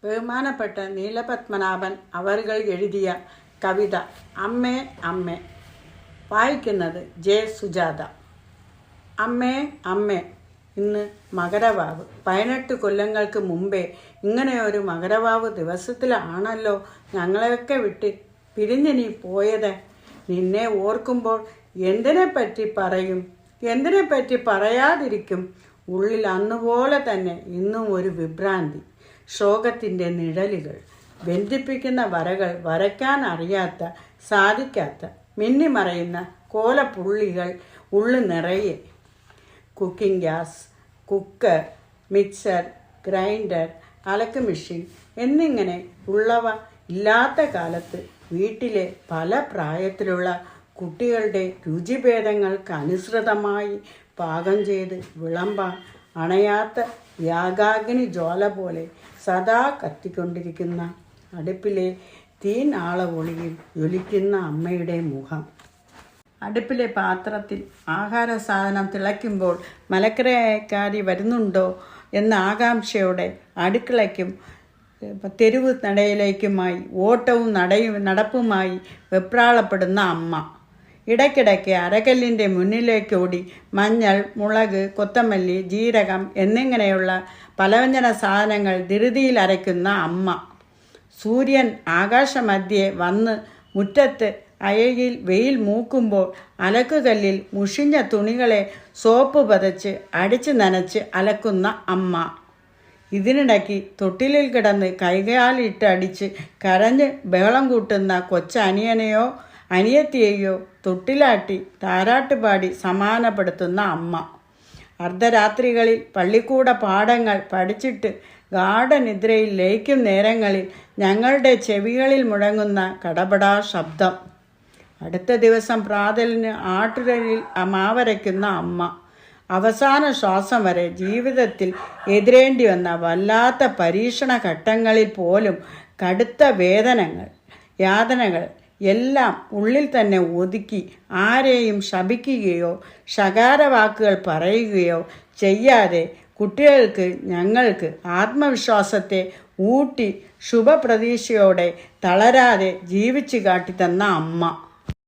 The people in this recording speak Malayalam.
ബഹുമാനപ്പെട്ട നീലപത്മനാഭൻ അവർകൾ എഴുതിയ കവിത അമ്മേ അമ്മേ. വായിക്കുന്നത് ജെ സുജാത. അമ്മേ അമ്മേ, ഇന്ന് മകരവാവ്. 18 കൊല്ലങ്ങൾക്ക് മുമ്പേ ഇങ്ങനെയൊരു മകരവാവ് ദിവസത്തിലാണല്ലോ ഞങ്ങളെയൊക്കെ വിട്ട് പിരിഞ്ഞ് നീ പോയത്. നിന്നെ ഓർക്കുമ്പോൾ എന്തിനെപ്പറ്റി പറയും, എന്തിനെപ്പറ്റി പറയാതിരിക്കും? ഉള്ളിൽ അന്നുപോലെ തന്നെ ഇന്നും ഒരു വിഭ്രാന്തി. ശോകത്തിൻ്റെ നിഴലുകൾ, ബന്ധിപ്പിക്കുന്ന വരകൾ വരയ്ക്കാൻ അറിയാത്ത, സാധിക്കാത്ത, മിന്നിമറയുന്ന കോലപ്പുള്ളികൾ ഉള്ളു നിറയെ. Cooking gas, cooker, mixer, grinder, അലക്ക് മെഷീൻ എന്നിങ്ങനെ ഉള്ളവ ഇല്ലാത്ത കാലത്ത് വീട്ടിലെ പല പ്രായത്തിലുള്ള കുട്ടികളുടെ രുചിഭേദങ്ങൾക്ക് അനുസൃതമായി പാകം ചെയ്ത് വിളമ്പാൻ അണയാത്ത യാഗാഗ്നി ജ്വാല പോലെ സദാ കത്തിക്കൊണ്ടിരിക്കുന്ന അടുപ്പിലെ തീനാളവൊളിയിൽ ജ്വലിക്കുന്ന അമ്മയുടെ മുഖം. അടുപ്പിലെ പാത്രത്തിൽ ആഹാര സാധനം തിളയ്ക്കുമ്പോൾ മലക്കരക്കാരി വരുന്നുണ്ടോ എന്ന ആകാംക്ഷയോടെ അടുക്കളയ്ക്കും തെരുവ് നടയിലേക്കുമായി ഓട്ടവും നടപ്പുമായി വെപ്രാളപ്പെടുന്ന അമ്മ. ഇടയ്ക്കിടയ്ക്ക് അരകല്ലിൻ്റെ മുന്നിലേക്കോടി മഞ്ഞൾ, മുളക്, കൊത്തമല്ലി, ജീരകം എന്നിങ്ങനെയുള്ള പലവ്യഞ്ജന സാധനങ്ങൾ ധൃതിയിൽ അരയ്ക്കുന്ന അമ്മ. സൂര്യൻ ആകാശമധ്യേ വന്ന് മുറ്റത്ത് അയയിൽ വെയിൽ മൂക്കുമ്പോൾ അലക്കുകല്ലിൽ മുഷിഞ്ഞ തുണികളെ സോപ്പ് പതച്ച് അടിച്ച് നനച്ച് അലക്കുന്ന അമ്മ. ഇതിനിടയ്ക്ക് തൊട്ടിലിൽ കിടന്ന് കൈകാലിട്ട് അടിച്ച് കരഞ്ഞ് ബഹളം കൂട്ടുന്ന കൊച്ചനിയനെയോ അനിയത്തിയെയോ തൊട്ടിലാട്ടി താരാട്ടുപാടി സമാധാനപ്പെടുത്തുന്ന അമ്മ. അർദ്ധരാത്രികളിൽ പള്ളിക്കൂട പാഠങ്ങൾ പഠിച്ചിട്ട് ഗാഠനിദ്രയിൽ ലയിക്കും നേരങ്ങളിൽ ഞങ്ങളുടെ ചെവികളിൽ മുഴങ്ങുന്ന കടപടാ ശബ്ദം. അടുത്ത ദിവസം പ്രാതലിന് ആട്ടുരലിൽ മാവരയ്ക്കുന്ന അമ്മ. അവസാന ശ്വാസം വരെ ജീവിതത്തിൽ എതിരേണ്ടി വന്ന വല്ലാത്ത പരീക്ഷണ ഘട്ടങ്ങളിൽ പോലും കടുത്ത യാതനകൾ എല്ലാം ഉള്ളിൽ തന്നെ ഒതുക്കി ആരെയും ശപിക്കുകയോ ശകാരവാക്കുകൾ പറയുകയോ ചെയ്യാതെ കുട്ടികൾക്ക്, ഞങ്ങൾക്ക് ആത്മവിശ്വാസത്തെ ഊട്ടി ശുഭപ്രതീക്ഷയോടെ തളരാതെ ജീവിച്ചു കാട്ടിത്തന്ന അമ്മ.